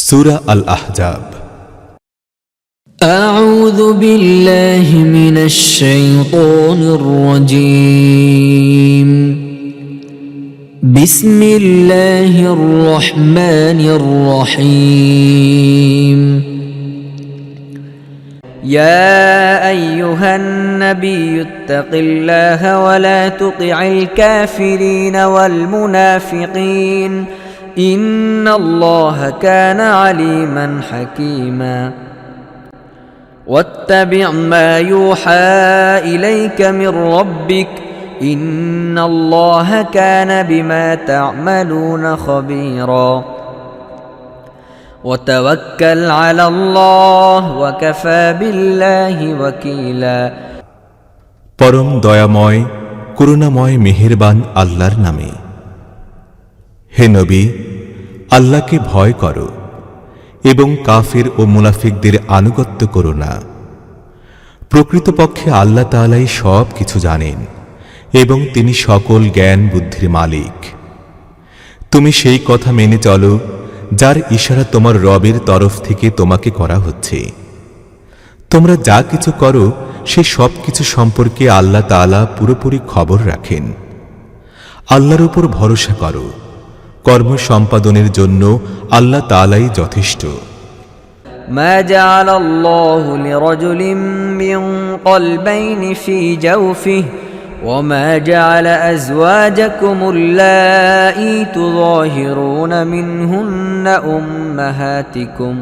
সূরা আল আহজাব। أعوذ بالله من الشيطان الرجيم بسم الله الرحمن الرحيم يا أيها النبي اتق الله ولا تطع الكافرين والمنافقين إن الله كان عليما حكيما واتبع ما يوحى إليك من ربك إن الله كان بما تعملون خبيرا وتوكل على الله وكفى بالله وكيلا পরম দয়াময় করুণাময় মেহেরবান আল্লাহর নামে। হে নবী, আল্লাহকে ভয় করো এবং কাফির ও মুনাফিকদের আনুগত্য করো না। প্রকৃতপক্ষে আল্লাহ তাআলাই সব কিছু জানেন এবং তিনি সকল জ্ঞান বুদ্ধির মালিক। তুমি সেই কথা মেনে চলো যার ইশারা তোমার রবের তরফ থেকে তোমাকে করা হচ্ছে। তোমরা যা কিছু করো সে সব কিছু সম্পর্কে আল্লাহ তাআলা পুরোপুরি খবর রাখেন। আল্লাহর উপর ভরসা করো, কর্ম সম্পাদনের জন্য আল্লাহ তাআলাই যথেষ্ট। ما جعل الله لرجل من قلبين في جوفه وما جعل أزواجكم اللائي تظاهرون منهن أمهاتكم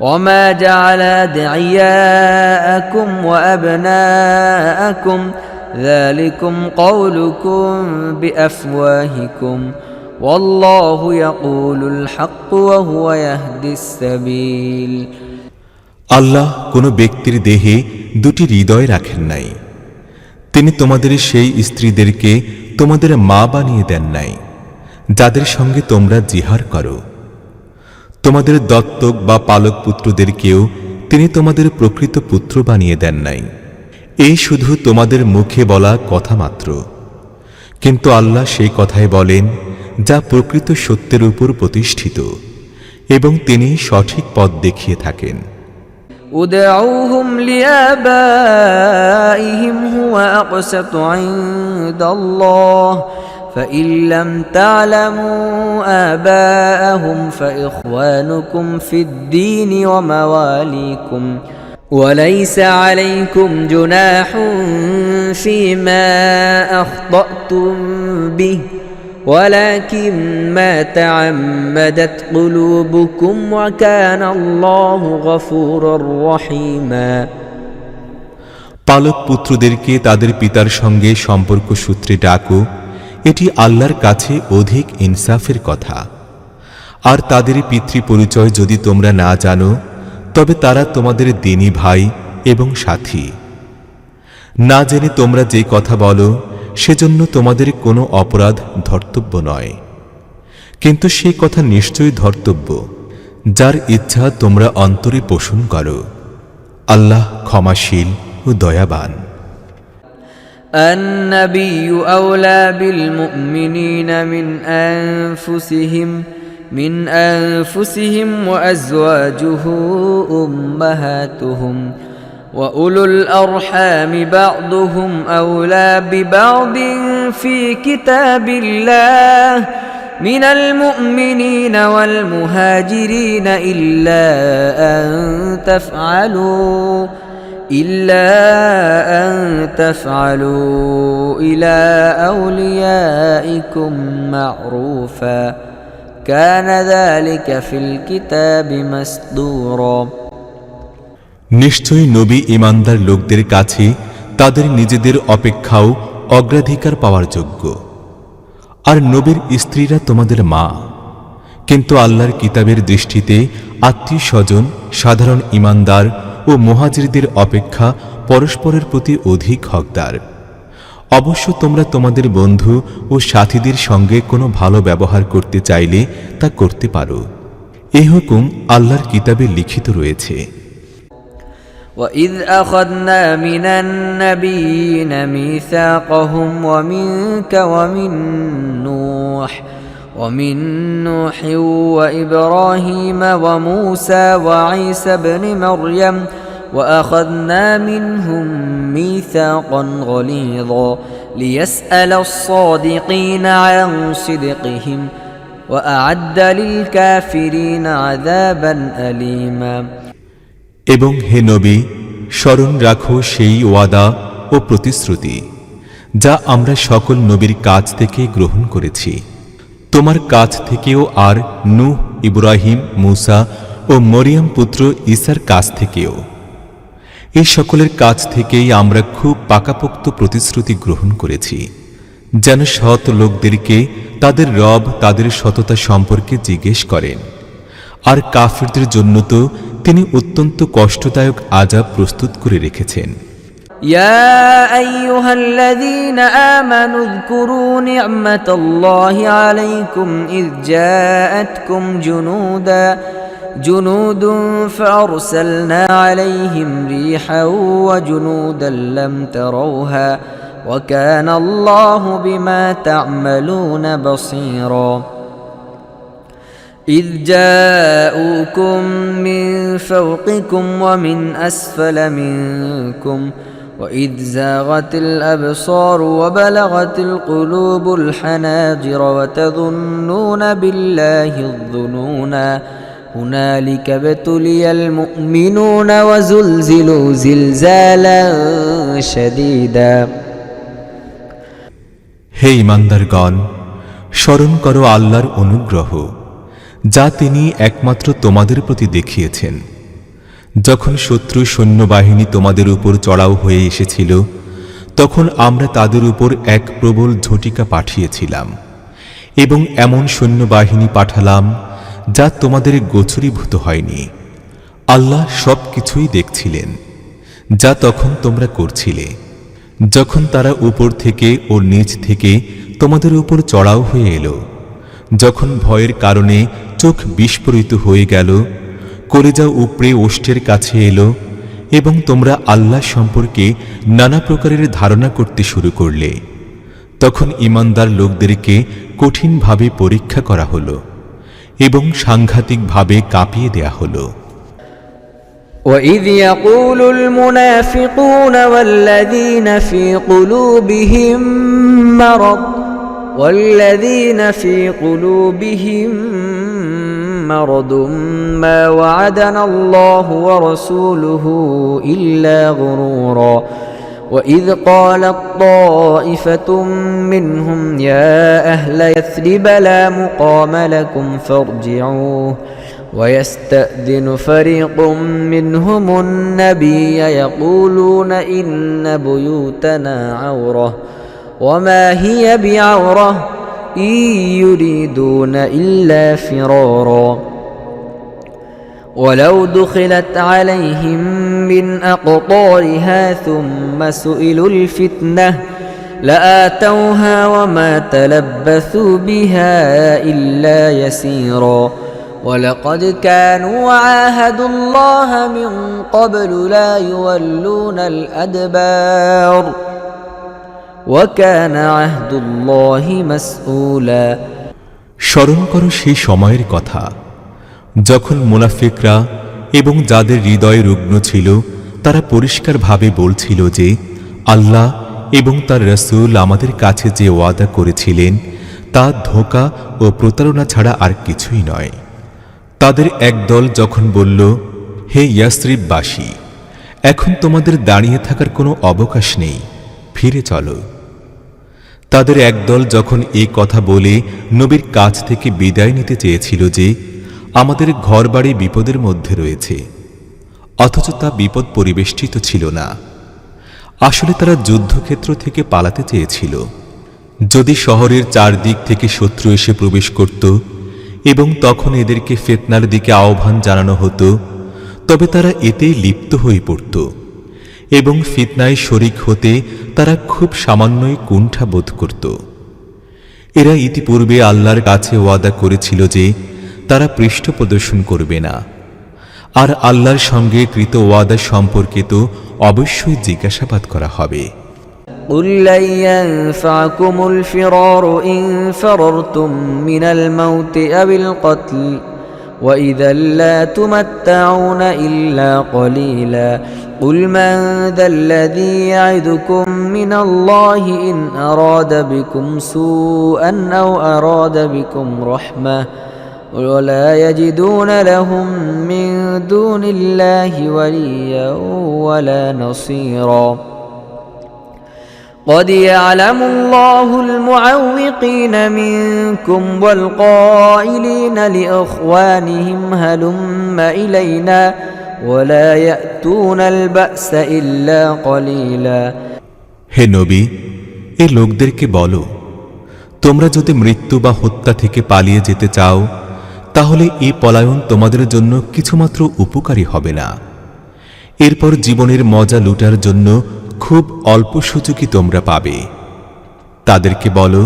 وما جعل أدعياءكم وأبناءكم ذلكم قولكم بأفواهكم والله يقول الحق وهو يهدي السبيل আল্লাহ কোনো ব্যক্তির দেহে দুটি হৃদয় রাখেন নাই। তিনি তোমাদের সেই স্ত্রীদেরকে তোমাদের মা বানিয়ে দেন নাই যাদের সঙ্গে তোমরা জিহার করো। তোমাদের দত্তক বা পালক পুত্রদেরকেও তিনি তোমাদের প্রকৃত পুত্র বানিয়ে দেন নাই। এই শুধু তোমাদের মুখে বলা কথা মাত্র, কিন্তু আল্লাহ সেই কথাই বলেন যা প্রকৃত সত্যের উপর প্রতিষ্ঠিত এবং তিনি সঠিক পথ দেখিয়ে থাকেন। ادعوهم لآبائهم هو أقسط عند الله فإن لم تعلموا آباءهم فإخوانكم في الدين ومواليكم وليس عليكم جناح فيما أخطأتم به ولكن ما تعمدت قلوبكم وكان الله غفورا رحيما পালক পুত্রদেরকে তাদের পিতার সঙ্গে সম্পর্ক সূত্রে ডাকো, এটি আল্লাহর কাছে অধিক ইনসাফের কথা। আর তাদের পিতৃ পরিচয় যদি তোমরা না জানো তবে তারা তোমাদের দিনী ভাই এবং সাথী। না জেনে তোমরা যে কথা বলো সেজন্য তোমাদের কোনো অপরাধ ধর্তব্য নয়, কিন্তু সে কথা নিশ্চয়ই ধর্তব্য যার ইচ্ছা তোমরা অন্তরে পোষণ করো। আল্লাহ ক্ষমাশীল ও দয়াবান। النبي أولى بالمؤمنين من أنفسهم وأزواجه أمهاتهم وأولو الأرحام بعضهم أولى ببعض في كتاب الله من المؤمنين والمهاجرين إلا أن تفعلوا إلى أوليائكم معروفا كان ذلك في الكتاب مسطورا নিশ্চয়ই নবী ঈমানদার লোকদের কাছে তাদের নিজেদের অপেক্ষাও অগ্রাধিকার পাওয়ার যোগ্য। আর নবীর স্ত্রীরা তোমাদের মা, কিন্তু আল্লাহর কিতাবের দৃষ্টিতে আত্মীয় স্বজন সাধারণ ঈমানদার ও মুহাজিরদের অপেক্ষা পরস্পরের প্রতি অধিক হকদার। অবশ্য তোমরা তোমাদের বন্ধু ও সাথীদের সঙ্গে কোনো ভালো ব্যবহার করতে চাইলে তা করতে পারো। এই হুকুম আল্লাহর কিতাবে লিখিত রয়েছে। وَإِذْ أَخَذْنَا مِنَ النَّبِيِّينَ مِيثَاقَهُمْ وَمِنْكَ وَمِنْ نُوحٍ ومن نوح وإبراهيم وموسى وعيسى ابن مريم وأخذنا منهم ميثاقا غليظا ليسأل الصادقين عن صدقهم وأعد للكافرين عذابا أليما এবং হে নবী, স্মরণ রাখো সেই ওয়াদা ও প্রতিশ্রুতি যা আমরা সকল নবীর কাছ থেকে গ্রহণ করেছি, তোমার কাছ থেকেও, আর নূহ, ইব্রাহিম, মূসা ও মরিয়ম পুত্র ঈসার কাছ থেকেও। এই সকলের কাছ থেকেই আমরা খুব পাকাপোক্ত প্রতিশ্রুতি গ্রহণ করেছি, যেন সৎ লোকদেরকে তাদের রব তাদের সততা সম্পর্কে জিজ্ঞেস করেন। আর কাফিরদের জন্য তো তিনি অত্যন্ত কষ্টদায়ক আযাব প্রস্তুত করে রেখেছেন। يا أيها الذين آمنوا اذكروا نعمة الله عليكم إذ جاءتكم جنود فأرسلنا عليهم ريحا وجنودا لم تروها وكان الله بما تعملون بصيرا إذ جاءوكم من فوقكم ومن أسفل منكم وإذ زاغت الأبصار وبلغت القلوب الحناجر وتظنون بالله الظنونا هنالك ابتلي المؤمنون وزلزلوا زلزالا شديدا হে ঈমানদারগণ, স্মরণ করো আল্লাহর অনুগ্রহ যা তিনি একমাত্র তোমাদের প্রতি দেখিয়েছেন, যখন শত্রু সৈন্যবাহিনী তোমাদের উপর চড়াও হয়ে এসেছিল, তখন আমরা তাদের উপর এক প্রবল ঝটিকা পাঠিয়েছিলাম এবং এমন সৈন্যবাহিনী পাঠালাম যা তোমাদের গোচরীভূত হয়নি। আল্লাহ সব কিছুই দেখছিলেন যা তখন তোমরা করছিলে, যখন তারা উপর থেকে ও নিচ থেকে তোমাদের উপর চড়াও হয়ে এলো, যখন ভয়ের কারণে চোখ বিস্ফোরিত হয়ে গেল, কলেজা উপড়ে ওষ্ঠের কাছে এলো এবং তোমরা আল্লাহ সম্পর্কে নানা প্রকারের ধারণা করতে শুরু করলে, তখন ঈমানদার লোকদেরকে কঠিনভাবে পরীক্ষা করা হলো এবং সাংঘাতিকভাবে কাঁপিয়ে দেয়া হলো। وإذ يقول المنافقون والذين في قلوبهم مرض ما وعدنا الله ورسوله إلا غرورا وإذ قالت طائفة منهم يا أهل يثرب لا مقام لكم فارجعوه ويستأذن فريق منهم النبي يقولون إن بيوتنا عورة وما هي بعورة إن يريدون إلا فرارا ولو دخلت عليهم من أقطارها ثم سئلوا الفتنة لآتوها وما تلبثوا بها إلا يسيرا ولقد كانوا عاهدوا الله من قبل لا يولون الأدبار وكان عهد الله مسؤولا স্মরণ করো সেই সময়ের কথা যখন মুনাফিকরা এবং যাদের হৃদয় রুগ্ন ছিল তারা পরিষ্কারভাবে বলছিল যে আল্লাহ এবং তার রাসূল আমাদের কাছে যে ওয়াদা করেছিলেন তা ধোঁকা ও প্রতারণা ছাড়া আর কিছুই নয়। তাদের একদল যখন বলল, হে ইয়াসরিববাসী, এখন তোমাদের দাঁড়িয়ে থাকার কোনো অবকাশ নেই, ফিরে চলো। তাদের একদল যখন এই কথা বলে নবীর কাছ থেকে বিদায় নিতে চেয়েছিল যে আমাদের ঘরবাড়ি বিপদের মধ্যে রয়েছে, অথচ তা বিপদ পরিবেষ্টিত ছিল না। আসলে তারা যুদ্ধক্ষেত্র থেকে পালাতে চেয়েছিল। যদি শহরের চারদিক থেকে শত্রু এসে প্রবেশ করত এবং তখন এদেরকে ফিতনার দিকে আহ্বান জানানো হতো, তবে তারা এতেই লিপ্ত হয়ে পড়ত এবং ফিতনায় শরিক হতে তারা খুব সামান্যই কুণ্ঠা বোধ করত। এরা ইতিপূর্বে আল্লাহর কাছে ওয়াদা করেছিল যে তারা পৃষ্ঠ প্রদর্শন করবে না, আর আল্লাহর সঙ্গে কৃত ওয়াদা সম্পর্কে তো অবশ্যই জিজ্ঞাসাবাদ করা হবে। قل لن ينفعكم الفرار إن فررتم من الموت أو القتل وإذا لا تمتعون إلا قليلا قل من ذا الذي يعدكم من الله إن أراد بكم سوءا أو أراد بكم رحمة ولا يجدون لهم من دون الله وليا ولا نصيرا قد يعلم الله المعوقين منكم والقائلين لإخوانهم هلم إلينا ولا يأتون البأس إلا قليلا হে নবী, এই লোকদেরকে বলো, তোমরা যদি মৃত্যু বা হত্যা থেকে পালিয়ে যেতে চাও তাহলে এই পলায়ন তোমাদের জন্য কিছুমাত্র উপকারী হবে না। এরপর জীবনের মজা লুটার জন্য খুব অল্প সুযোগই তোমরা পাবে। তাদেরকে বলো,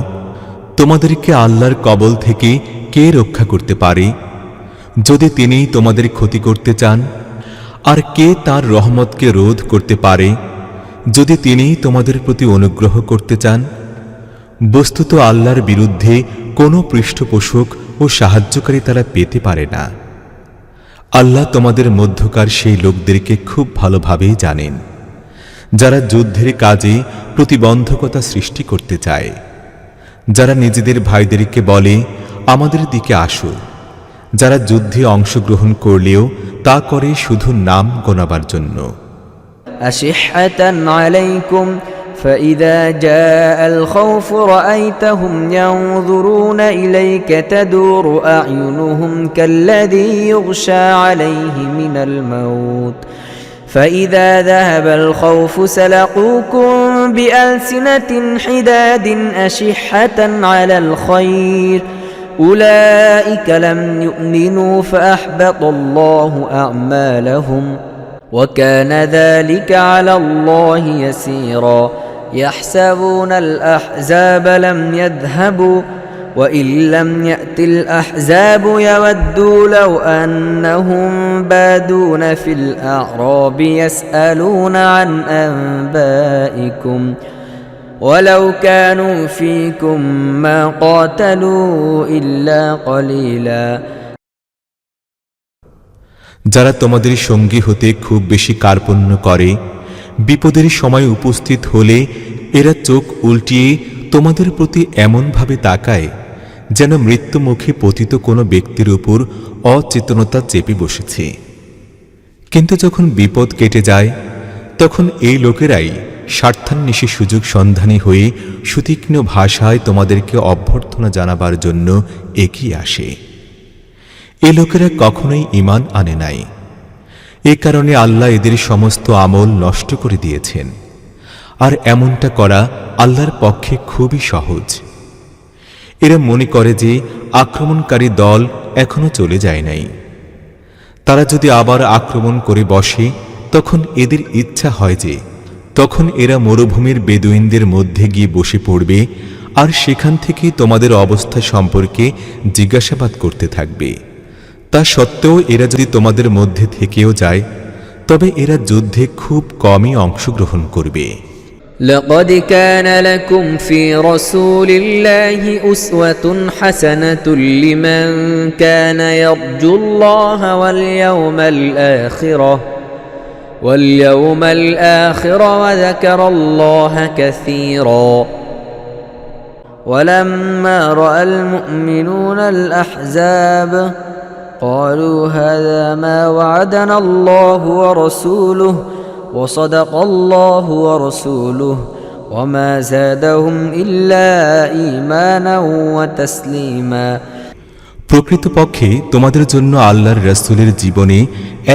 তোমাদেরকে আল্লাহর কবল থেকে কে রক্ষা করতে পারে যদি তিনিই তোমাদের ক্ষতি করতে চান, আর কে তার রহমতকে রোধ করতে পারে যদি তিনিই তোমাদের প্রতি অনুগ্রহ করতে চান। বস্তুত আল্লাহর বিরুদ্ধে কোনো পৃষ্ঠপোষক ও সাহায্যকারী তারা পেতে পারে না। আল্লাহ তোমাদের মধ্যকার সেই লোকদেরকে খুব ভালোভাবেই জানেন যারা যুদ্ধের কাজে প্রতিবন্ধকতা সৃষ্টি করতে চায়, যারা নিজেদের ভাইদেরকে বলে আমাদের দিকে আসো, যারা যুদ্ধে অংশগ্রহণ করলেও তা করে শুধু নাম গোনাবার জন্য। أشحة عليكم فإذا جاء الخوف رأيتهم ينظرون إليك تدور أعينهم كالذي يغشى عليه من الموت فإذا ذهب الخوف سلقوكم بألسنة حداد أشحة على الخير أولئك لم يؤمنوا فأحبط الله أعمالهم وكان ذلك على الله يسيرا يحسبون الأحزاب لم يذهبوا وإن لم يأت الأحزاب يودوا لو أنهم بادون في الأعراب يسألون عن أنبائكم ولو كانوا فيكم ما قاتلوا إلا قليلا যারা তোমাদের সঙ্গী হতে খুব বেশি কার্পণ্য করে, বিপদের সময় উপস্থিত হলে এরা চোখ উল্টিয়ে তোমাদের প্রতি এমনভাবে তাকায় যেন মৃত্যুমুখে পতিত কোনো ব্যক্তির উপর অচেতনতা চেপে বসেছে। কিন্তু যখন বিপদ কেটে যায় তখন এই লোকেরাই স্বার্থান্বেষী সুযোগ সন্ধানী হয়ে সুতীক্ষ্ণ ভাষায় তোমাদেরকে অভ্যর্থনা জানাবার জন্য এগিয়ে আসে। এ লোকেরা কখনোই ঈমান আনে নাই। এ কারণে আল্লাহ এদের সমস্ত আমল নষ্ট করে দিয়েছেন, আর এমনটা করা আল্লাহর পক্ষে খুবই সহজ। এরা মনে করে যে আক্রমণকারী দল এখনো চলে যায় নাই। তারা যদি আবার আক্রমণ করে বসে তখন এদের ইচ্ছা হয় যে তখন এরা মরুভূমির বেদুইনদের মধ্যে গিয়ে বসে পড়বে আর সেখান থেকে তোমাদের অবস্থা সম্পর্কে জিজ্ঞাসাবাদ করতে থাকবে। তা সত্ত্বেও এরা যদি তোমাদের মধ্যে থেকেও যায় তবে এরা যুদ্ধে খুব কমই অংশগ্রহণ করবে। لقد كان لكم في رسول الله أسوة حسنة لمن كان يرجو الله واليوم الآخر وذكر الله كثيرا ولما رأى المؤمنون الأحزاب قالوا هذا ما وعدنا الله ورسوله وصدق الله ورسوله وما زادهم إلا إيمانا وتسليما প্রকৃতপক্ষে তোমাদের জন্য আল্লাহর রাসূলের জীবনে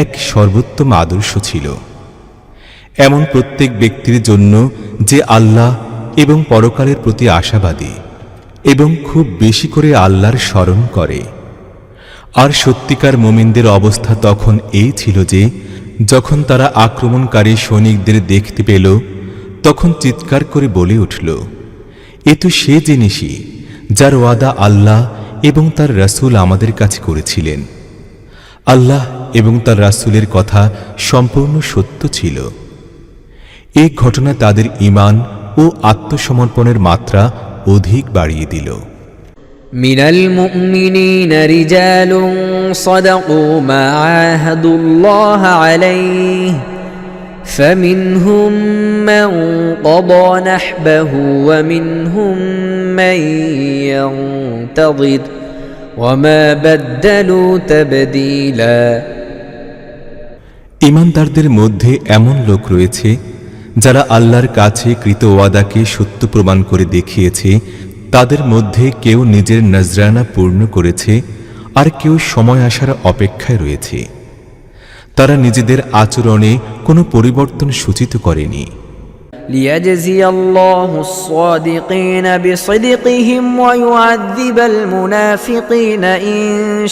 এক সর্বোত্তম আদর্শ ছিল, এমন প্রত্যেক ব্যক্তির জন্য যে আল্লাহ এবং পরকালের প্রতি আশাবাদী এবং খুব বেশি করে আল্লাহর স্মরণ করে। আর সত্যিকার মুমিনদের অবস্থা তখন এই ছিল যে যখন তারা আক্রমণকারী সৈনিকদের দেখতে পেল তখন চিৎকার করে বলে উঠল, এ তো সে জিনিসই যার ওয়াদা আল্লাহ এবং তার রাসূল আমাদের কাছে করেছিলেন। আল্লাহ এবং তার রাসূলের কথা সম্পূর্ণ সত্য ছিল। এই ঘটনা তাদের ঈমান ও ও আত্মসমর্পণের মাত্রা অধিক বাড়িয়ে দিল। من المؤمنين رجال صدقوا ما عاهدوا الله عليه فمنهم من قضى نحبه ومنهم من ينتظر وما بدلوا تبديلا। ঈমানদারদের মধ্যে এমন লোক রয়েছে যারা আল্লাহর কাছে কৃত ওয়াদাকে সত্য প্রমাণ করে দেখিয়েছে। তাদের মধ্যে কেউ নিজের নজরানা পূর্ণ করেছে, আর কেউ সময় আসার অপেক্ষায় রয়েছে। তারা নিজেদের আচরণে কোনো পরিবর্তন সূচিত করেনি। ليجزي الله الصادقين بصدقهم ويعذب المنافقين إن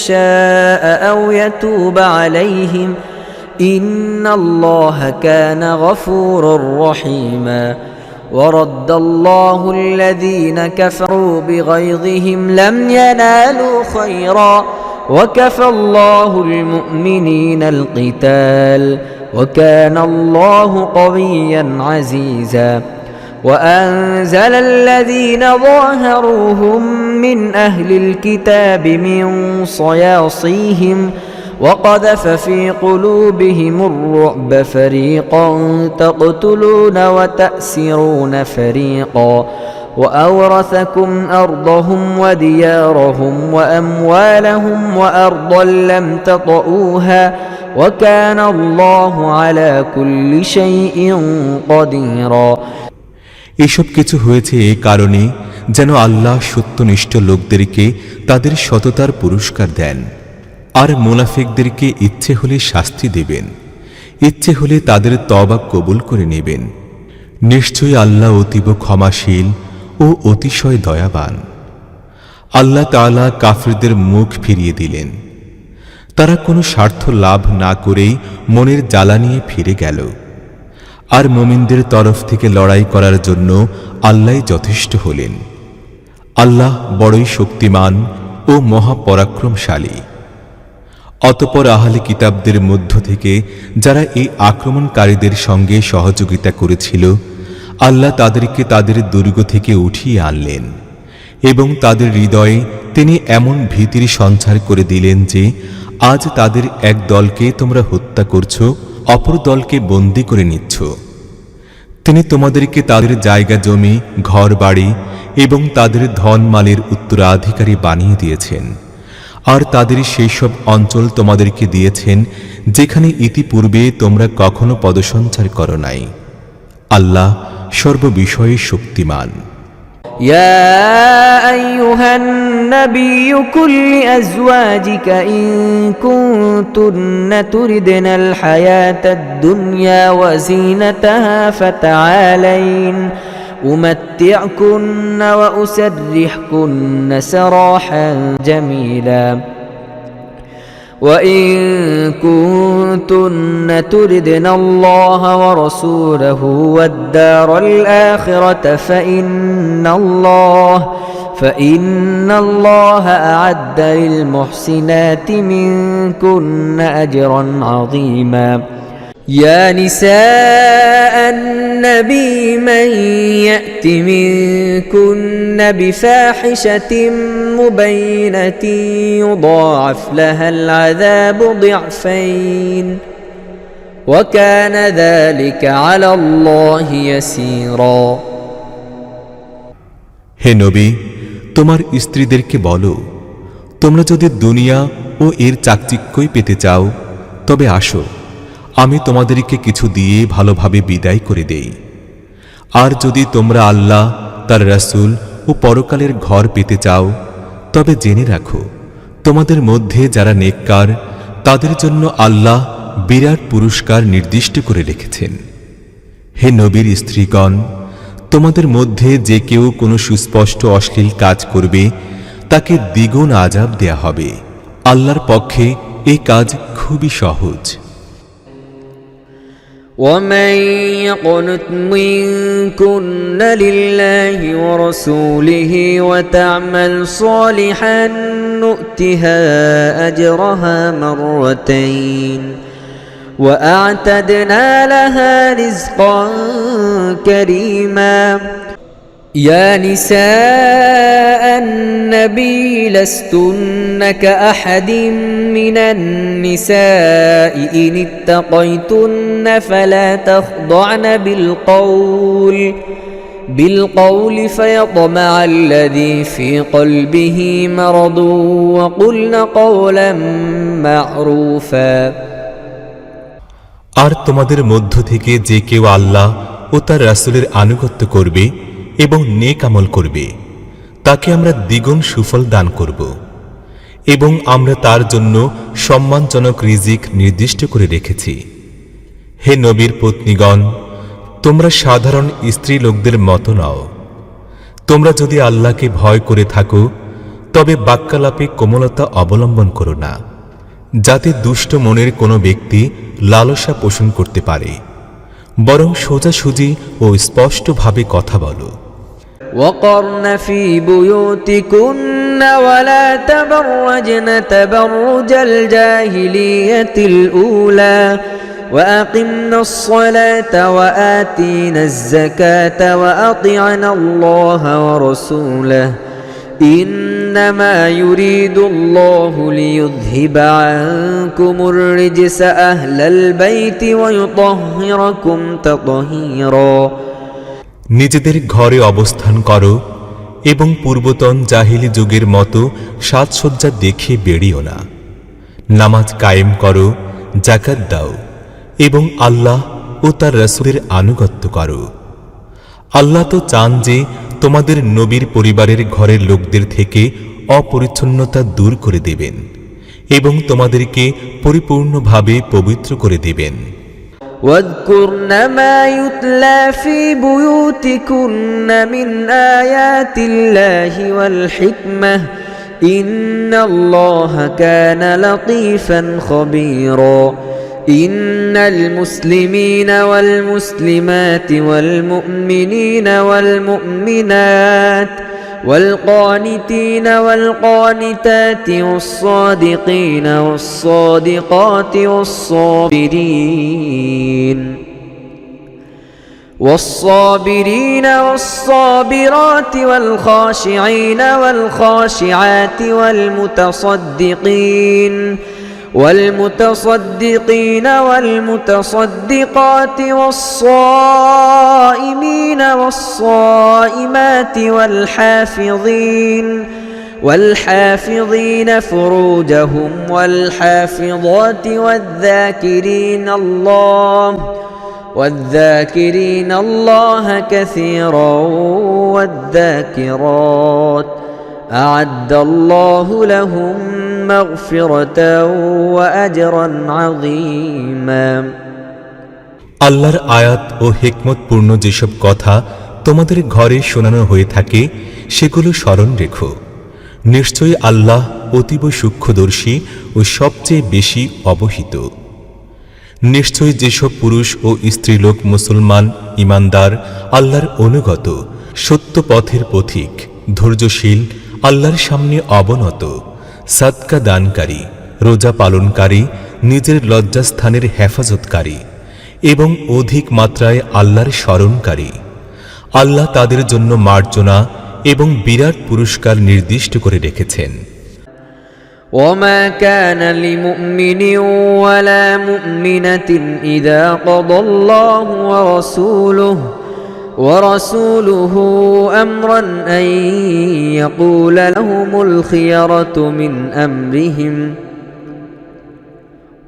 شاء أو يتوب عليهم إن الله كان غفورا رحيما ورد الله الذين كفروا بغيظهم لم ينالوا خيرا وكفى الله المؤمنين القتال وكان الله قويا عزيزا وأنزل الذين ظاهروهم من أهل الكتاب من صياصيهم وقذف في قلوبهم الرعب فريقا تقتلون وتأسرون فريقا وأورثكم أرضهم وديارهم وأموالهم وأرضا لم تطئوها وكان الله على كل شيء قديرا। এসব কিছু হয়েছে এই কারণে যেন আল্লাহ সত্যনিষ্ঠ লোকদেরকে তাদের সততার পুরস্কার দেন, আর মুনাফিকদেরকে ইচ্ছে হলে শাস্তি দেবেন, ইচ্ছে হলে তাদের তওবা কবুল করে নেবেন। নিশ্চয়ই আল্লাহ অতীব ক্ষমাশীল ও অতিশয় দয়াবান। আল্লাহ তাআলা কাফিরদের মুখ ফিরিয়ে দিলেন। তারা কোনো স্বার্থ লাভ না করেই মনের জ্বালা নিয়ে ফিরে গেল। আর মুমিনদের তরফ থেকে লড়াই করার জন্য আল্লাহই যথেষ্ট হলেন। আল্লাহ বড়ই শক্তিমান ও মহাপরাক্রমশালী। অতঃপর আহলে কিতাবদের মধ্য থেকে যারা এই আক্রমণকারীদের সঙ্গে সহযোগিতা করেছিল, আল্লাহ তাদেরকে তাদের দুর্গ থেকে উঠিয়ে আনলেন এবং তাদের হৃদয়ে তিনি এমন ভীতির সঞ্চার করে দিলেন যে আজ তাদের এক দলকে তোমরা হত্যা করছো, অপর দলকে বন্দী করে নিচ্ছ। তিনি তোমাদেরকে তাদের জায়গা জমি, ঘর বাড়ি এবং তাদের ধনমালের উত্তরাধিকারী বানিয়ে দিয়েছেন, আর তাদের সেই সব অঞ্চল তোমাদেরকে দিয়েছেন যেখানে ইতিপূর্বে তোমরা কখনো পদসঞ্চার করো নাই। আল্লাহ সর্ববিষয়ে শক্তিমান। يا أيها النبي قل لأزواجك إن كنتن تردن الحياة الدنيا وزينتها فتعالين أمتعكن وأسرحكن سراحا جميلا وإن كنتن تردن الله ورسوله والدار الآخرة فإن الله أعد للمحسنات منكن أجرا عظيما يا نساء النبي من يأت منكن بفاحشة مبينة يضاعف لها العذاب ضعفين وكان ذلك على الله يسيرا। হে নবী, তোমার স্ত্রীদেরকে বলো, তোমরা যদি দুনিয়া ও এর চাকচিক্যই পেতে চাও তবে আসো, আমি তোমাদেরকে কিছু দিয়ে ভালোভাবে বিদায় করে দেই। আর যদি তোমরা আল্লাহ, তার রাসূল ও পরকালের ঘর পেতে চাও তবে জেনে রাখো, তোমাদের মধ্যে যারা নেককার তাদের জন্য আল্লাহ বিরাট পুরস্কার নির্দিষ্ট করে রেখেছেন। হে নবীর স্ত্রীগণ, তোমাদের মধ্যে যে কেউ কোনো সুস্পষ্ট অশ্লীল কাজ করবে তাকে দ্বিগুণ আযাব দেয়া হবে। আল্লাহর পক্ষে এই কাজ খুবই সহজ। ومن يقنت منكن لله ورسوله وتعمل صالحا نؤتها أجرها مرتين وأعتدنا لها رزقا كريما يا نساء النبي لستن كأحد من النساء إن اتقيتن فلا تخضعن بالقول فيطمع الذي في قلبه مرض وقلن قولا معروفا আর তোমাদের মধ্য থেকে যে কেউ আল্লাহ ও তার রাসূলের আনুগত্য করবে এবং নেক আমল করবে তাকে আমরা দ্বিগুণ সুফল দান করব এবং আমরা তার জন্য সম্মানজনক রিজিক নির্দিষ্ট করে রেখেছি। হে নবীর পত্নীগণ, তোমরা সাধারণ স্ত্রী লোকদের মতো নও। তোমরা যদি আল্লাহকে ভয় করে থাকো তবে বাক্যালাপে কোমলতা অবলম্বন করো না, যাতে দুষ্ট মনের কোনো ব্যক্তি লালসা পোষণ করতে পারে, বরং সোজাসুজি ও স্পষ্টভাবে কথা বলো। وقرن في بيوتكن ولا تبرجن تبرج الجاهلية الأولى وأقمنا الصلاة وآتينا الزكاة وأطعنا الله ورسوله إنما يريد الله ليذهب عنكم الرجس أهل البيت ويطهركم تطهيرا নিজেদের ঘরে অবস্থান করো এবং পূর্বতন জাহিলি যুগের মতো সাজসজ্জা দেখে বেরিও না। নামাজ কায়েম করো, যাকাত দাও এবং আল্লাহ ও তার রাসূলের আনুগত্য করো। আল্লাহ তো চান যে তোমাদের নবীর পরিবারের ঘরের লোকদের থেকে অপরিচ্ছন্নতা দূর করে দেবেন এবং তোমাদেরকে পরিপূর্ণভাবে পবিত্র করে দেবেন। واذكرن ما يتلى في بيوتكن من آيات الله والحكمة إن الله كان لطيفا خبيرا إن المسلمين والمسلمات والمؤمنين والمؤمنات والقانتين والقانتات والصادقين والصادقات والصابرين والصابرات والخاشعين والخاشعات والمتصدقين والمتصدقات والصائمين والصائمات والحافظين فروجهم والحافظات والذاكرين الله كثيرا والذاكرات أعد الله لهم مغفرة وأجرا عظيما আল্লাহর আয়াত ও হিকমতপূর্ণ যেসব কথা তোমাদের ঘরে শোনানো হয়ে থাকে সেগুলো স্মরণ রেখো। নিশ্চয়ই আল্লাহ অতীব সূক্ষ্মদর্শী ও সবচেয়ে বেশি অবহিত। নিশ্চয়ই যেসব পুরুষ ও স্ত্রীলোক মুসলমান, ইমানদার, আল্লাহর অনুগত, সত্য পথের পথিক, ধৈর্যশীল, আল্লাহর সামনে অবনত, সাদকা দানকারী, রোজা পালনকারী, নিজের লজ্জাস্থানের হেফাজতকারী এবং অধিক মাত্রায় আল্লাহর স্মরণকারী, আল্লাহ তাদের জন্য মার্জনা এবং বিরাট পুরস্কার নির্দিষ্ট করে রেখেছেন। وما كان لمؤمن ولا مؤمنة إذا قضى الله ورسوله أمرا أن يقول لهم الخيرة من أمرهم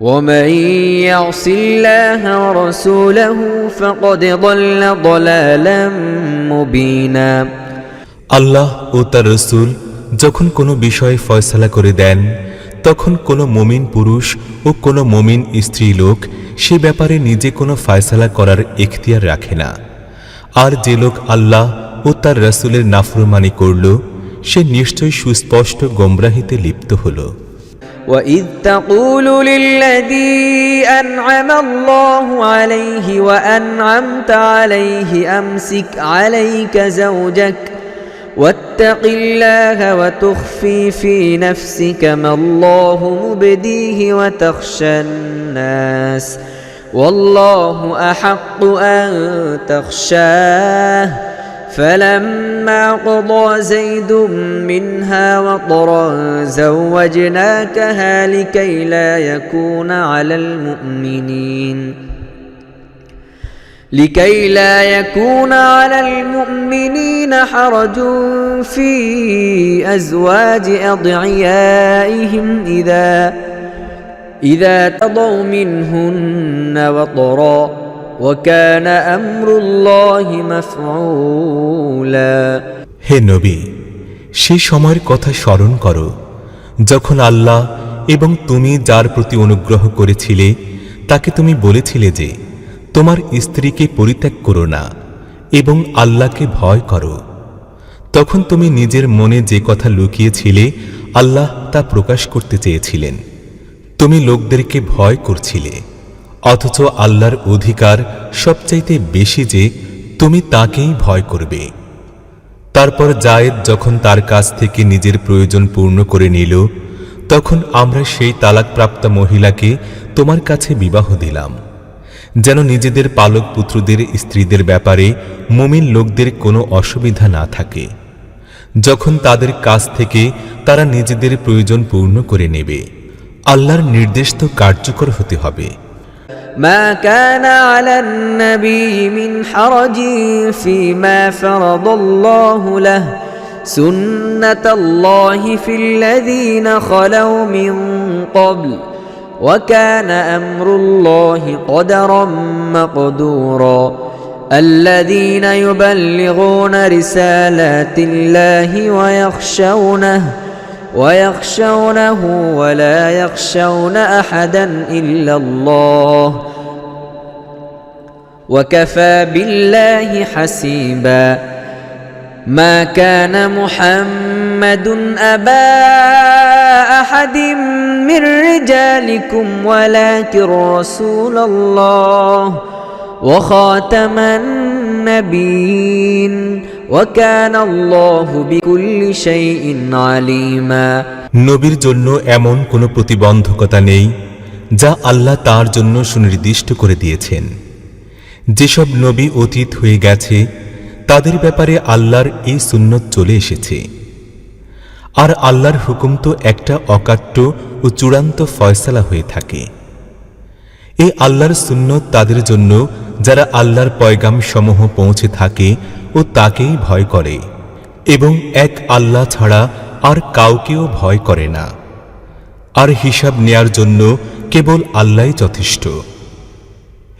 ومن يعص الله ورسوله فقد ضل ضلالا مبينا আল্লাহ ও তার রাসূল যখন কোনো বিষয়ে ফয়সালা করে দেন তখন কোনো মুমিন পুরুষ ও কোনো মুমিন স্ত্রী লোক সে ব্যাপারে নিজে কোনো ফয়সালা করার ইখতিয়ার রাখে না। আর যে লোক আল্লাহ ও তার রাসূলের নাফরমানি করল সে নিশ্চয়ই সুস্পষ্ট গোমরাহিতে লিপ্ত হল। وَإِذْ تَقُولُ لِلَّذِي أَنْعَمَ اللَّهُ عَلَيْهِ وَأَنْعَمْتَ عَلَيْهِ أَمْسِكْ عَلَيْكَ زَوْجَكَ واتق الله وتخفي في نفسك ما الله مبديه وتخشى الناس والله أحق أن تخشاه فلما قضى زيد منها وطرا زوجناكها لكي لا يكون على المؤمنين حرج في أزواج أضعيائهم إذا قضوا منهن وطرا وكان أمر الله مفعولا হে নবী, সেই সময়ের কথা স্মরণ করো যখন আল্লাহ এবং তুমি যার প্রতি অনুগ্রহ করেছিলে তাকে তুমি বলেছিলে যে তোমার স্ত্রীকে পরিত্যাগ করো না এবং আল্লাহকে ভয় করো। তখন তুমি নিজের মনে যে কথা লুকিয়েছিলে আল্লাহ তা প্রকাশ করতে চেয়েছিলেন। তুমি লোকদেরকে ভয় করছিলে, অথচ আল্লাহর অধিকার সবচাইতে বেশি যে তুমি তাকেই ভয় করবে। তারপর জায়েদ যখন তার কাছ থেকে নিজের প্রয়োজন পূর্ণ করে নিল, তখন আমরা সেই তালাকপ্রাপ্ত মহিলাকে তোমার কাছে বিবাহ দিলাম, যেন নিজেদের পালক পুত্রদের স্ত্রীদের ব্যাপারে মুমিন লোকদের কোনো অসুবিধা না থাকে যখন তাদের কাছ থেকে তারা নিজেদের প্রয়োজন পূর্ণ করে নেবে। আল্লাহর নির্দেশ তো কার্যকর হতে হবে। ما كان على النبي من حرج فيما فرض الله له سنة الله في الذين خلوا من قبل وكان أمر الله قدرا مقدورا الذين يبلغون رسالات الله ويخشونه ولا يخشون أحدا إلا الله وكفى بالله حسيبا ما كان محمد أبا أحد من رجالكم ولكن رسول الله وخاتم النبيين وكان الله بكل شيء عليما নবীর জন্য এমন কোনো প্রতিবন্ধকতা নেই যা আল্লাহ তার জন্য সুনির্দিষ্ট করে দিয়েছেন। যেসব নবী অতীত হয়ে গেছে তাদের ব্যাপারে আল্লাহর এই সুন্নত চলে এসেছে, আর আল্লাহর হুকুম তো একটা অকাট্য ও চূড়ান্ত ফয়সালা হয়ে থাকে। এই আল্লাহর সুন্নত তাদের জন্য যারা আল্লাহর পয়গাম সমূহ পৌঁছে থাকে ও তাকেই ভয় করে এবং এক আল্লাহ ছাড়া আর কাউকেও ভয় করে না, আর হিসাব নেয়ার জন্য কেবল আল্লাহই যথেষ্ট।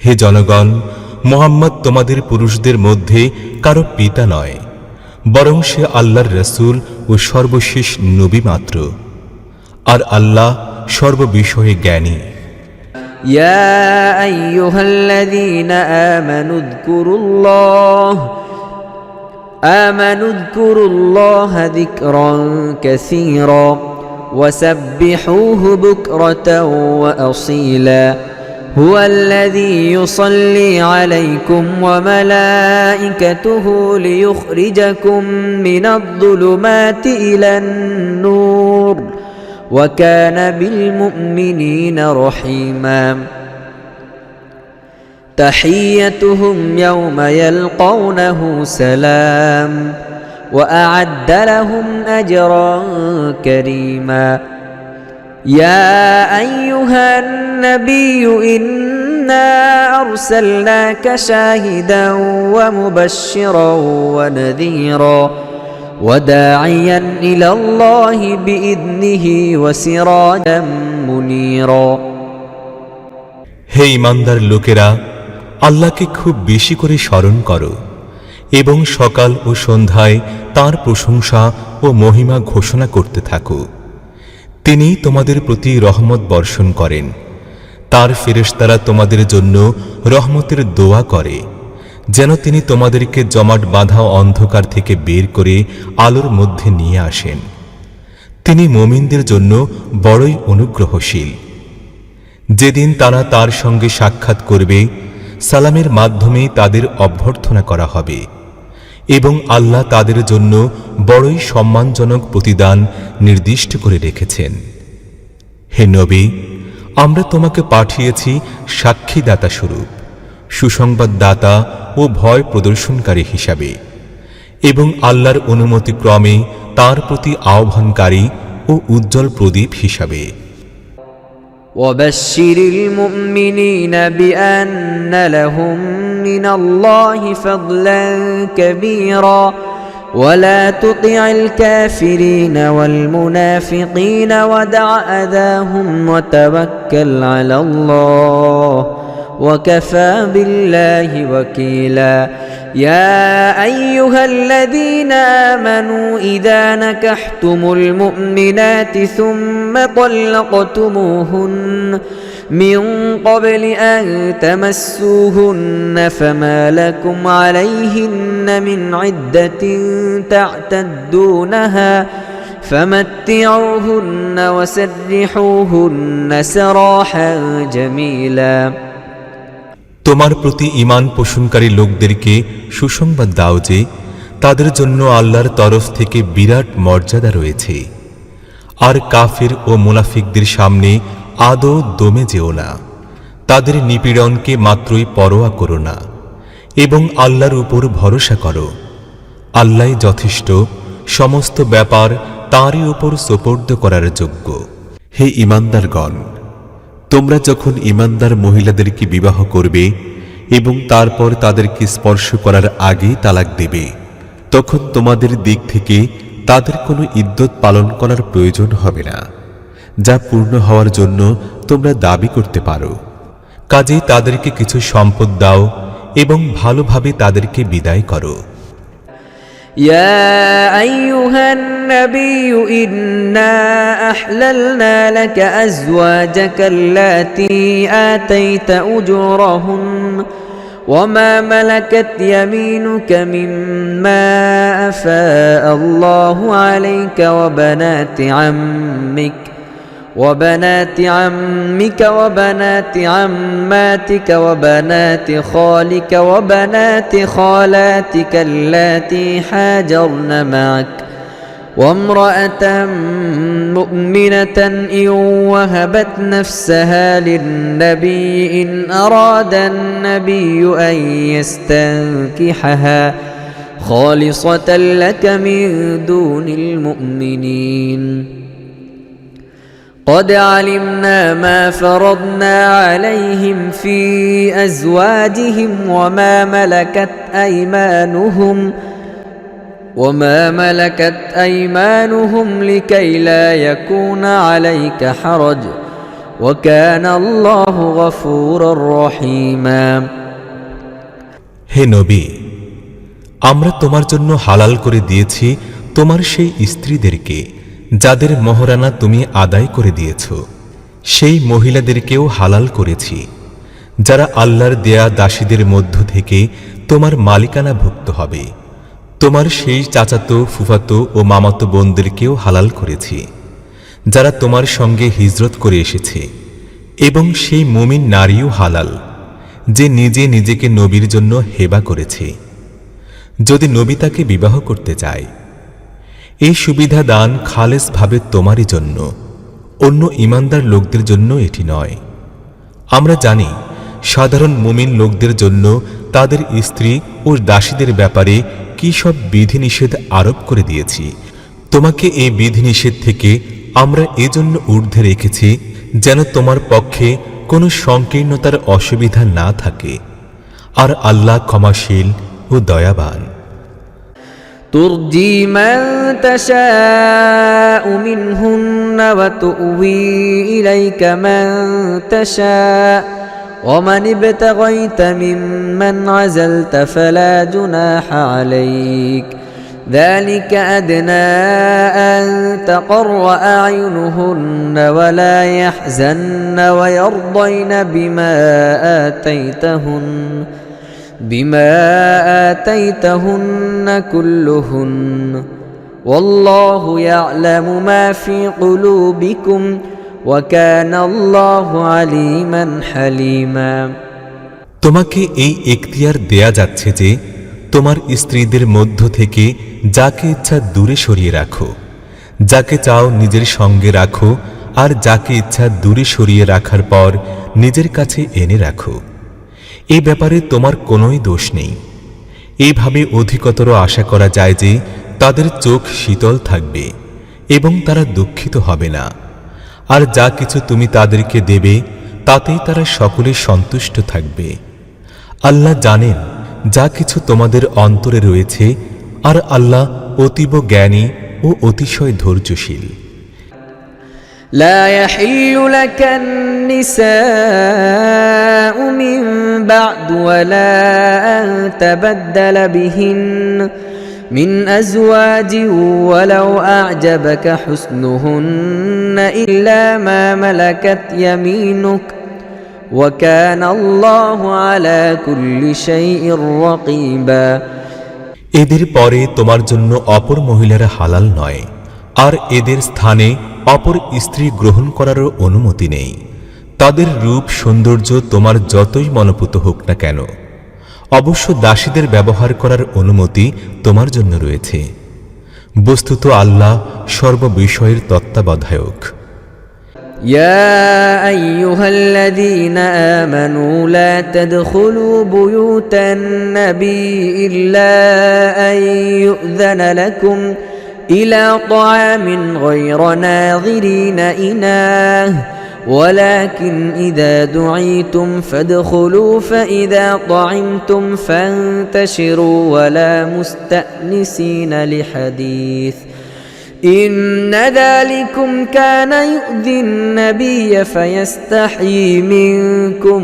হে জনগণ, মুহাম্মদ তোমাদের পুরুষদের মধ্যে কারো পিতা নয়, বরং সে আল্লাহর রাসূল ও সর্বশেষ নবী মাত্র, আর আল্লাহ সর্ববিষয়ে জ্ঞানী। يا أيها الذين آمنوا اذكروا الله ذكرا كثيرا وسبحوه بكرة وأصيلا هو الذي يصلي عليكم وملائكته ليخرجكم من الظلمات إلى النور وكان بالمؤمنين رحيما تحيتهم يوم يلقونه سلام وأعد لهم أجرا كريما يا أيها النبي إنا أرسلناك شاهدا ومبشرا ونذيرا وداعيا إلى الله بإذنه وسراجا منيرا হে ঈমানদার লোকেরা, আল্লাহকে খুব বেশি করে স্মরণ করো এবং সকাল ও সন্ধ্যায় তাঁর প্রশংসা ও মহিমা ঘোষণা করতে থাকো। তিনি তোমাদের প্রতি রহমত বর্ষণ করেন, তার ফেরেশতারা তোমাদের জন্য রহমতের দোয়া করে যেন তিনি তোমাদেরকে জমাট বাঁধা অন্ধকার থেকে বের করে আলোর মধ্যে নিয়ে আসেন। তিনি মুমিনদের জন্য বড়ই অনুগ্রহশীল। যেদিন তারা তার সঙ্গে সাক্ষাৎ করবে, সালামের মাধ্যমে তাদের অভ্যর্থনা করা হবে এবং আল্লাহ তাদের জন্য বড়ই সম্মানজনক প্রতিদান নির্দিষ্ট করে রেখেছেন। হে নবী, আমরা তোমাকে পাঠিয়েছি সাক্ষীদাতা স্বরূপ, সুসংবাদদাতা ও ভয় প্রদর্শনকারী হিসাবে, এবং আল্লাহর অনুমতি ক্রমে তার প্রতি আহ্বানকারী ও উজ্জ্বল প্রদীপ হিসাবে। وبشر المؤمنين بأن لهم من الله فضلا كبيرا ولا تطع الكافرين والمنافقين ودع أذاهم وتوكل على الله وكفى بالله وكيلا يا أيها الذين آمنوا إذا نكحتم المؤمنات ثم طلقتموهن من قبل أن تمسوهن فما لكم عليهن من عدة تعتدونها فمتعوهن وسرحوهن سراحا جميلا। তোমার প্রতি ঈমান পোষণকারী লোকদেরকে সুসংবাদ দাও যে তাদের জন্য আল্লাহর তরফ থেকে বিরাট মর্যাদা রয়েছে, আর কাফির ও মুনাফিকদের সামনে আদৌ দমে যেও না, তাদের নিপীড়নকে মাত্রই পরোয়া করো না, এবং আল্লাহর উপর ভরসা করো। আল্লাহই যথেষ্ট, সমস্ত ব্যাপার তাঁরই উপর সোপর্দ করার যোগ্য। হে ঈমানদারগণ, তোমরা যখন ঈমানদার মহিলাদেরকে বিবাহ করবে এবং তারপর তাদেরকে স্পর্শ করার আগেই তালাক দেবে, তখন তোমাদের দিক থেকে তাদের কোনো ইদ্যত পালন করার প্রয়োজন হবে না, যা পূর্ণ হওয়ার জন্য তোমরা দাবি করতে পারো। কাজেই তাদেরকে কিছু সম্পদ দাও এবং ভালোভাবে তাদেরকে বিদায় করো। يا أيها النبي إنا أحللنا لك أزواجك اللاتي آتيت أجورهن وما ملكت يمينك مما أفاء الله عليك وبنات عمك وبنات عماتك وبنات خالك وبنات خالاتك اللاتي حاجرن معك وامرأة مؤمنة إن وهبت نفسها للنبي إن أراد النبي أن يستنكحها خالصة لك من دون المؤمنين قد علمنا ما فرضنا عليهم في أزواجهم وما ملكت أيمانهم لكي لا يكون عليك حرج وكان الله غفورا رحيما। হে নবী, আমরা তোমার জন্য হালাল করে দিয়েছি তোমার সেই স্ত্রীদেরকে যাদের মহরানা তুমি আদায় করে দিয়েছ, সেই মহিলাদেরকেও হালাল করেছি যারা আল্লাহর দেয়া দাসীদের মধ্য থেকে তোমার মালিকানাভুক্ত হবে। তোমার সেই চাচাতো, ফুফাতো ও মামাতো বোনদেরকেও হালাল করেছি যারা তোমার সঙ্গে হিজরত করে এসেছে, এবং সেই মুমিন নারীও হালাল যে নিজে নিজেকে নবীর জন্য হেবা করেছে, যদি নবী তাকে বিবাহ করতে চায়। এই সুবিধা দান খালেসভাবে তোমারই জন্য, অন্য ঈমানদার লোকদের জন্য এটি নয়। আমরা জানি সাধারণ মুমিন লোকদের জন্য তাদের স্ত্রী ও দাসীদের ব্যাপারে কি সব বিধিনিষেধ আরোপ করে দিয়েছি। তোমাকে এই বিধিনিষেধ থেকে আমরা এজন্য ঊর্ধ্বে রেখেছি যেন তোমার পক্ষে কোনো সংকীর্ণতার অসুবিধা না থাকে, আর আল্লাহ ক্ষমাশীল ও দয়াবান। ترجي من تشاء منهن وتؤوي إليك من تشاء ومن ابتغيت ممن عزلت فلا جناح عليك ذلك أدنى أن تقر أعينهن ولا يحزن ويرضين بما آتيتهن كلهن والله يعلم ما في قلوبكم وكان الله عليما حليما। তোমাকে এই এখতিয়ার দেয়া যাচ্ছে যে তোমার স্ত্রীদের মধ্য থেকে যাকে ইচ্ছা দূরে সরিয়ে রাখো, যাকে চাও নিজের সঙ্গে রাখো, আর যাকে ইচ্ছা দূরে সরিয়ে রাখার পর নিজের কাছে এনে রাখো। এই ব্যাপারে তোমার কোনোই দোষ নেই। এইভাবে অধিকতর আশা করা যায় যে তাদের চোখ শীতল থাকবে এবং তারা দুঃখিত হবে না। আর যা কিছু তুমি তাদেরকে দেবে তাতেই তারা সকলে সন্তুষ্ট থাকবে। আল্লাহ জানেন যা কিছু তোমাদের অন্তরে রয়েছে, আর আল্লাহ অতীব জ্ঞানী ও অতিশয় ধৈর্যশীল। لا يحل لك النساء من بعد ولا أن تبدل بهن من أزواج ولو أعجبك حسنهن إلا ما ملكت يمينك وكان الله على كل شيء رقيبا। এদের পরে তোমার জন্য অপর মহিলারা হালাল নয়, আর এদের স্থানে অপর স্ত্রী গ্রহণ করারও অনুমতি নেই। তাদের রূপ সৌন্দর্য তোমার যতই মনোপুত হোক না কেন, অবশ্য দাসীদের ব্যবহার করার অনুমতি তোমার জন্য রয়েছে। বস্তুত আল্লাহ সর্ববিষয়ের তত্ত্বাবধায়ক। يا أيها الذين آمنوا لا تدخلوا بيوت النبي إلا أن يؤذن لكم إلى طعام غير ناظرين إناه ولكن إذا دعيتم فادخلوا فإذا طعمتم فانتشروا ولا مستأنسين لحديث إن ذلكم كان يؤذي النبي فيستحيي منكم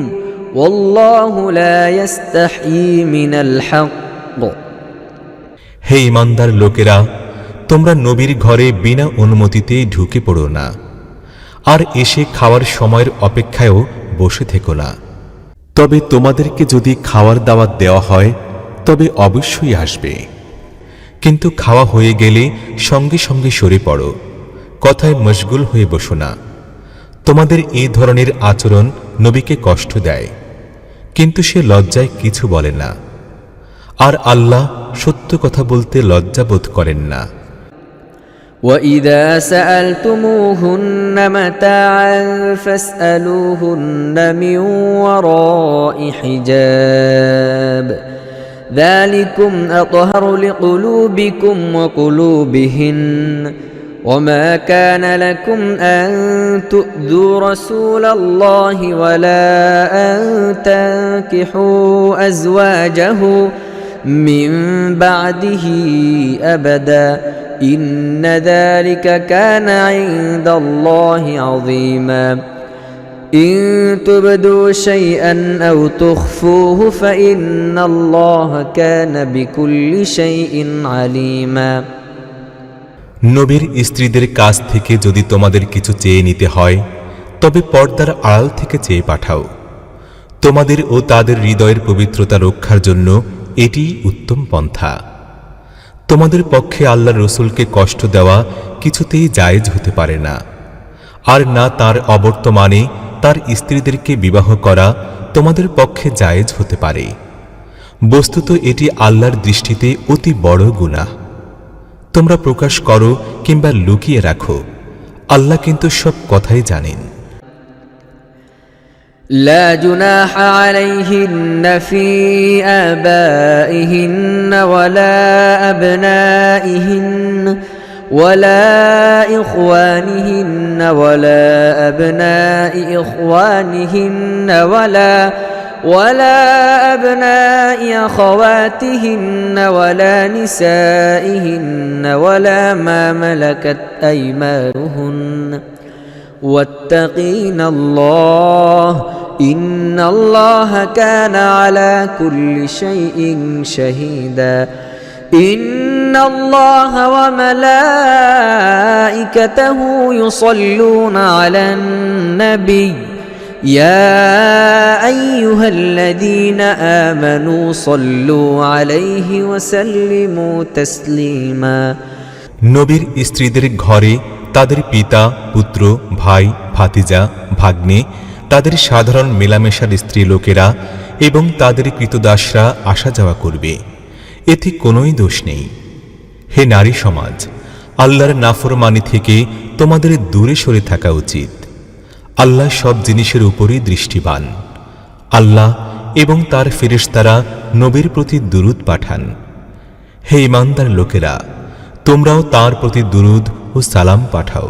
والله لا يستحيي من الحق। হে ঈমানদার লোকেরা, তোমরা নবীর ঘরে বিনা অনুমতিতে ঢুকে পড়ো না, আর এসে খাওয়ার সময়ের অপেক্ষায়ও বসে থেকো না। তবে তোমাদেরকে যদি খাওয়ার দাওয়াত দেওয়া হয় তবে অবশ্যই আসবে, কিন্তু খাওয়া হয়ে গেলে সঙ্গে সঙ্গে সরে পড়ো, কথায় মশগুল হয়ে বসো না। তোমাদের এই ধরনের আচরণ নবীকে কষ্ট দেয়, কিন্তু সে লজ্জায় কিছু বলে না, আর আল্লাহ সত্য কথা বলতে লজ্জাবোধ করেন না। وَإِذَا سَأَلْتُمُوهُنَّ مَتَاعًا فَاسْأَلُوهُنَّ مِنْ وَرَاءِ حِجَابٍ ذَلِكُمْ أَطْهَرُ لِقُلُوبِكُمْ وَقُلُوبِهِنَّ وَمَا كَانَ لَكُمْ أَن تُؤْذُوا رَسُولَ اللَّهِ وَلَا أَن تَنكِحُوا أَزْوَاجَهُ مِن بَعْدِهِ أَبَدًا إِنَّ ذَلِكَ كَانَ عِندَ اللَّهِ عَظِيمًا إِن تُبْدُوا شَيْئًا أَوْ تُخْفُوهُ فَإِنَّ اللَّهَ كَانَ بِكُلِّ شَيْءٍ عَلِيمًا। নবীর স্ত্রীদের কাছ থেকে যদি তোমাদের কিছু চেয়ে নিতে হয় তবে পর্দার আড়াল থেকে চেয়ে পাঠাও। তোমাদের ও তাদের হৃদয়ের পবিত্রতা রক্ষার জন্য এটিই উত্তম পন্থা। তোমাদের পক্ষে আল্লাহর রসুলকে কষ্ট দেওয়া কিছুতেই জায়েজ হতে পারে না, আর না তার অবর্তমানে তার স্ত্রীদেরকে বিবাহ করা তোমাদের পক্ষে জায়েজ হতে পারে। বস্তুত এটি আল্লাহর দৃষ্টিতে অতি বড় গুনাহ। তোমরা প্রকাশ করো কিংবা লুকিয়ে রাখো, আল্লাহ কিন্তু সব কথাই জানেন। لا جناح عليهن في آبائهن ولا أبنائهن ولا إخوانهن ولا أبناء إخوانهن ولا أبناء أخواتهن ولا نسائهن ولا ما ملكت أيمانهن واتقين الله إن الله كان على كل شيء شهيدا إن الله وملائكته يصلون على النبي يا أيها الذين آمنوا صلوا عليه وسلموا تسليما। নবীর স্ত্রীদের ঘরে তাদের পিতা, পুত্র, ভাই, ভাতিজা, ভাগ্নে, তাদের সাধারণ মেলামেশার স্ত্রী লোকেরা এবং তাদের কৃতদাসরা আসা যাওয়া করবে। এতে কোনোই দোষ নেই। হে নারী সমাজ, আল্লাহর নাফরমানি থেকে তোমাদের দূরে সরে থাকা উচিত। আল্লাহ সব জিনিসের উপরই দৃষ্টিবান। আল্লাহ এবং তার ফেরেশতারা নবীর প্রতি দুরূদ পাঠান। হে ঈমানদার লোকেরা, তোমরাও তার প্রতি দুরূদ ও সালাম পাঠাও।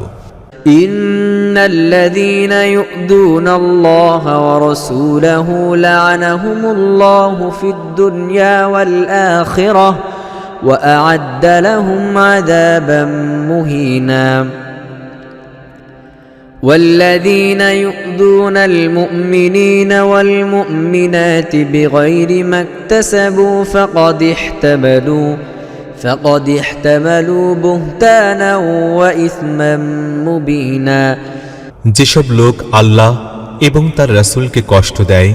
ইন্নাল্লাযীনা ইউযুনা আল্লাহ ওয়া রাসূলাহু লা'আনাহুমুল্লাহু ফিদ দুনিয়া ওয়াল আখিরাহ ওয়া আ'আদ্দা লাহুম আযাবান মুহিনা والذين يؤذون المؤمنين والمؤمنات بغير ما اكتسبوا فقد احتملوا بهتانا وإثما مبينا যেসব লোক আল্লাহ এবং তার রাসূলকে কষ্ট দেয়,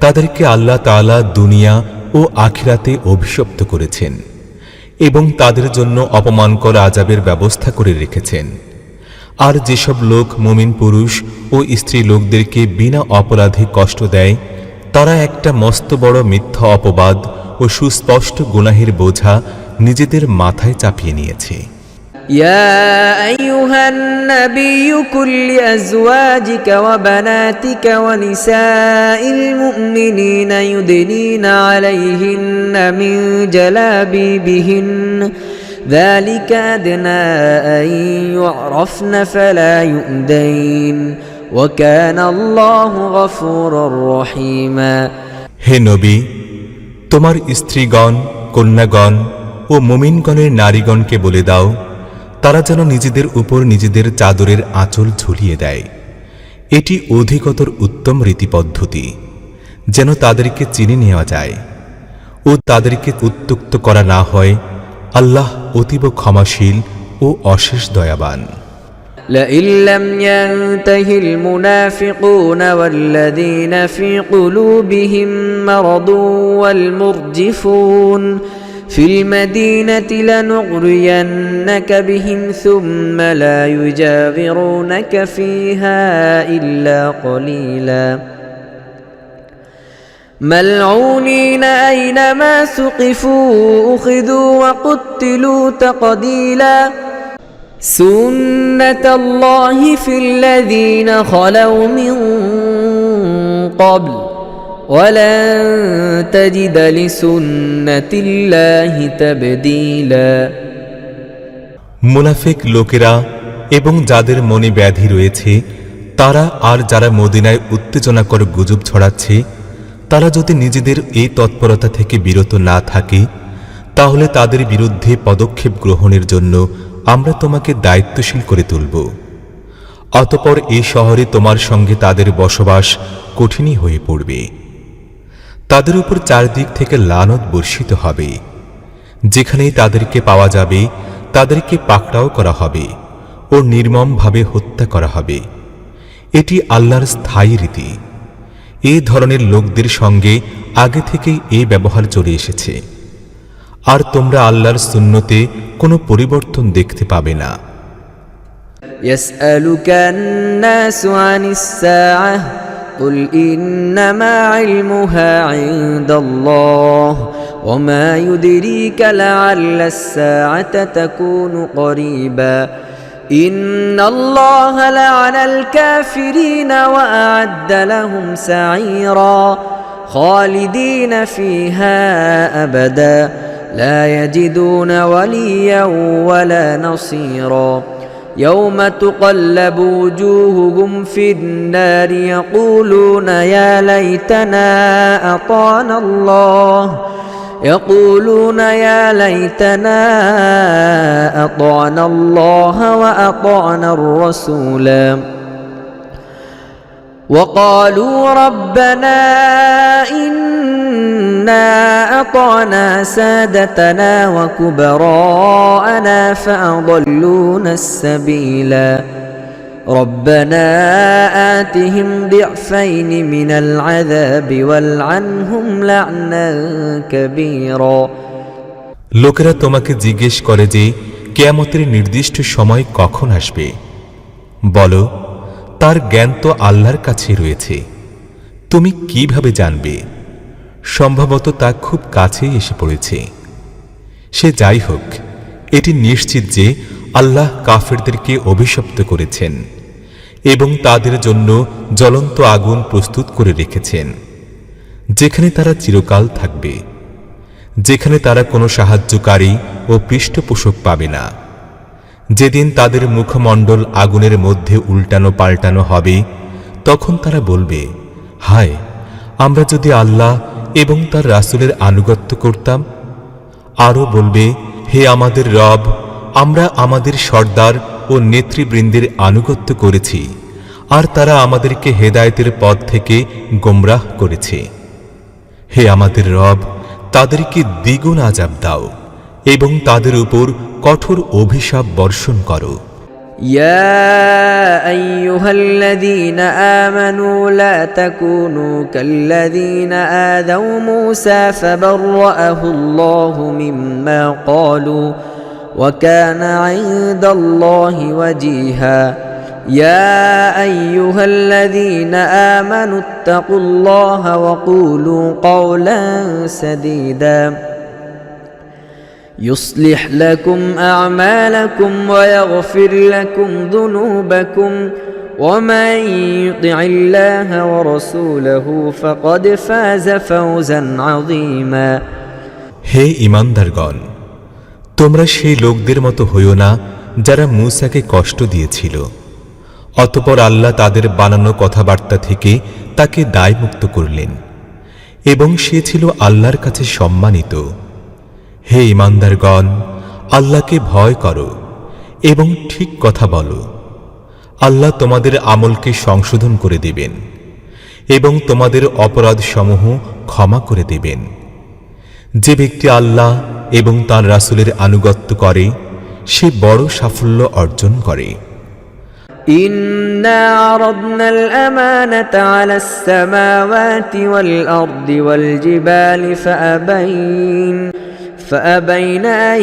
তাদেরকে আল্লাহ তাআলা দুনিয়া ও আখিরাতে অভিশপ্ত করেছেন এবং তাদের জন্য অপমানকর আযাবের ব্যবস্থা করে রেখেছেন। আর যেসব লোক মুমিন পুরুষ ও স্ত্রী লোকদেরকে বিনা অপরাধে কষ্ট দেয়, তারা একটা মস্ত বড় মিথ্যা অপবাদ ও সুস্পষ্ট গুনাহের বোঝা নিজেদের মাথায় চাপিয়ে নিয়েছে। يا أيها النبي قل لأزواجك وبناتك ونساء المؤمنين يدنين عليهن من جلابيبهن ذلك أدنى أن يعرفن فلا يؤذين وكان الله غفورا رحيما হে নবী, তোমার স্ত্রীগণ, কন্যাগণ ও মুমিনগণের নারীগণকে বলে দাও, তারা যেন নিজেদের উপর নিজেদের চাদরের আঁচল ঝুলিয়ে দেয়। এটি অধিকতর উত্তম রীতিপদ্ধতি, যেন তাদেরকে চিনে নেওয়া যায় ও তাদেরকে উত্ত্যক্ত করা না হয়। আল্লাহ অতীব ক্ষমাশীল ও অশেষ দয়াবান। لئن لم ينته المنافقون والذين في قلوبهم مرض والمرجفون في المدينة لنغرينك بهم ثم لا يجاورونك فيها إلا قليلا ملعونين أينما ثقفوا أخذوا وقتلوا تقتيلا سنة الله في الذين خلوا من قبل ولن تجد لسنة الله تبديلا মুনাফিক লোকেরা এবং যাদের মনে ব্যাধি রয়েছে, তারা আর যারা মদিনায় উত্তেজনাকর গুজব ছড়াচ্ছে, তারা যদি নিজেদের এই তৎপরতা থেকে বিরত না থাকে, তাহলে তাদের বিরুদ্ধে পদক্ষেপ গ্রহণের জন্য আমরা তোমাকে দায়িত্বশীল করে তুলব। অতঃপর এই শহরে তোমার সঙ্গে তাদের বসবাস কঠিনই হয়ে পড়বে। তাদের উপর চারদিক থেকে লানত বর্ষিত হবে। যেখানেই তাদেরকে পাওয়া যাবে, তাদেরকে পাকড়াও করা হবে ও নির্মমভাবে হত্যা করা হবে। এটি আল্লাহর স্থায়ী রীতি। এই ধরনের লোকদের সঙ্গে আগে থেকেই এই ব্যবহার চলে এসেছে, আর তোমরা আল্লাহর সুন্নতে কোনো পরিবর্তন দেখতে পাবে না। يسألك الناس عن الساعة قل إنما علمها عند الله وما يدريك لعل الساعة تكون قريبا إن الله لعن الكافرين وأعد لهم سعيرا خالدين فيها أبدا لا يجدون وليا ولا نصيرا يوم تقلب وجوههم في النار يقولون يا ليتنا أطعنا الله وأطعنا الرسولا وقالوا ربنا إنا أطعنا سادتنا وكبراءنا فأضلونا السبيلا ربنا آتهم ضعفين من العذاب والعنهم لعنا كبيرا লোকেরা তোমাকে জিজ্ঞেস করে যে কিয়ামতের নির্দিষ্ট সময় কখন আসবে। বলো, তার জ্ঞান তো আল্লাহর কাছে রয়েছে, তুমি কিভাবে জানবে? সম্ভবত তা খুব কাছেই এসে পড়েছে। সে যাই হোক, এটি নিশ্চিত যে আল্লাহ কাফেরদেরকে অভিশপ্ত করেছেন এবং তাদের জন্য জ্বলন্ত আগুন প্রস্তুত করে রেখেছেন, যেখানে তারা চিরকাল থাকবে, যেখানে তারা কোনো সাহায্যকারী ও পৃষ্ঠপোষক পাবে না। যেদিন তাদের মুখমণ্ডল আগুনের মধ্যে উল্টানো পাল্টানো হবে, তখন তারা বলবে, হায়, আমরা যদি আল্লাহ এবং তার রাসূলের আনুগত্য করতাম। আরও বলবে, হে আমাদের রব, আমরা আমাদের সর্দার ও নেতৃবৃন্দের আনুগত্য করেছি, আর তারা আমাদেরকে হেদায়েতের পথ থেকে গোমরাহ করেছে। হে আমাদের রব, তাদেরকে দ্বিগুণ আযাব দাও এবং তাদের উপর কঠোর অভিশাপ বর্ষণ করো। يا أيها الذين آمنوا لا تكونوا كالذين آذوا موسى فبرأه الله مما قالوا وكان عند الله وجيها يا أيها الذين آمنوا اتقوا الله وقولوا قولا سديدا يصلح لكم أعمالكم ويغفر لكم ذنوبكم ومن يطع الله ورسوله فقد فاز فوزا عظيما হে ঈমানদারগণ, তোমরা সেই লোকদের মতো হইও না যারা মূসাকে কষ্ট দিয়েছিল, অতঃপর আল্লাহ তাদের বানানো কথাবার্তা থেকে তাকে দায়মুক্ত করলেন এবং সে ছিল আল্লাহর কাছে সম্মানিত। হে ঈমানদারগণ, আল্লাহকে ভয় করো এবং ঠিক কথা বলো। আল্লাহ তোমাদের আমলকে সংশোধন করে দেবেন এবং তোমাদের অপরাধসমূহ ক্ষমা করে দেবেন। যে ব্যক্তি আল্লাহ এবং তাঁর রাসূলের আনুগত্য করে, সে বড় সাফল্য অর্জন করে। إنا عرضنا الأمانة على السماوات والأرض والجبال فأبين أن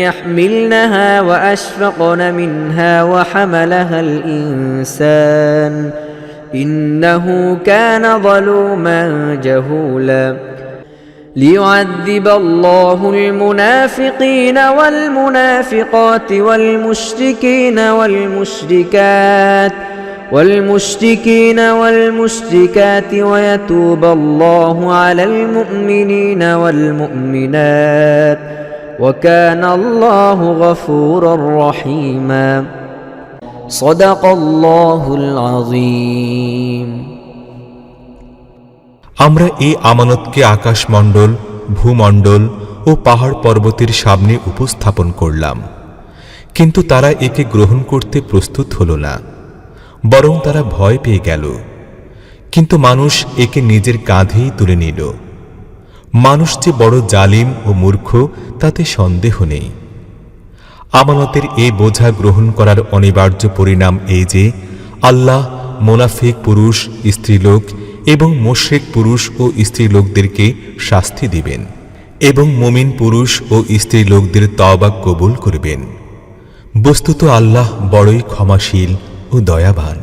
يحملنها وأشفقن منها وحملها الإنسان إنه كان ظلوما جهولا ليعذب الله المنافقين والمنافقات والمشركات ويتوب الله على المؤمنين والمؤمنات وكان الله غفورا رحيما صدق الله العظيم আমরা এই আমানতকে আকাশমণ্ডল, ভূমণ্ডল ও পাহাড় পর্বতের সামনে উপস্থাপন করলাম, কিন্তু তারা একে গ্রহণ করতে প্রস্তুত হল না, বরং তারা ভয় পেয়ে গেল। কিন্তু মানুষ একে নিজের কাঁধেই তুলে নিল। মানুষ যে বড় জালিম ও মূর্খ, তাতে সন্দেহ নেই। আমানতের এই বোঝা গ্রহণ করার অনিবার্য পরিণাম এই যে আল্লাহ মুনাফিক পুরুষ, স্ত্রীলোক এবং মুশরিক পুরুষ ও স্ত্রীলোকদেরকে শাস্তি দিবেন এবং মুমিন পুরুষ ও স্ত্রীলোকদের তওবা কবুল করবেন। বস্তুত আল্লাহ বড়ই ক্ষমাশীল ও দয়াবান।